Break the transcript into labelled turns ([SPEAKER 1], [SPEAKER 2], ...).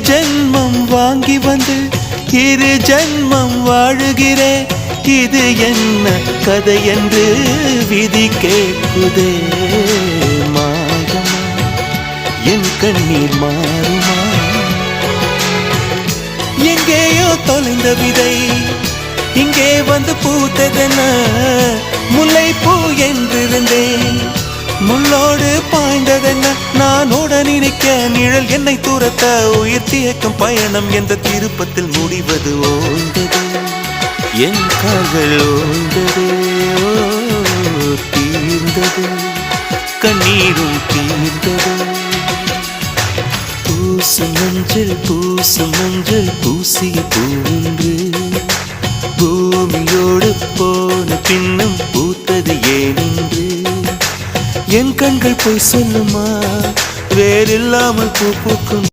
[SPEAKER 1] ஜென்மம் வாங்கி வந்து இரு ஜென்மம் வாழுகிறேன். இது என்ன கதை என்று விதி கேட்குதே. மாயமா என் கண்ணீர் மாறுமா? எங்கேயோ தொலைந்த விதை இங்கே வந்து பூத்ததென முல்லை பூ என்றிருந்தேன். முள்ளோடு பாய்ந்ததென்ன நான் உடனிருக்க நிழல் என்னை தூரத்த உயிர் தியக்கும் பயணம் என்ற திருப்பத்தில் முடிவது ஓய்ந்தது. என் கால்கள் ஓய்ந்தது, தீர்ந்தது, கண்ணீரும் தீர்ந்தது. பூசும் மஞ்சள் பூசும் மஞ்சள் பூசிய பூன்று பூமியோடு போன பின்னும் பூத்தது ஏனென்று என் கண்கள் போய் சொல்லுமா? வேறில்லாமல் பூ பூக்கும்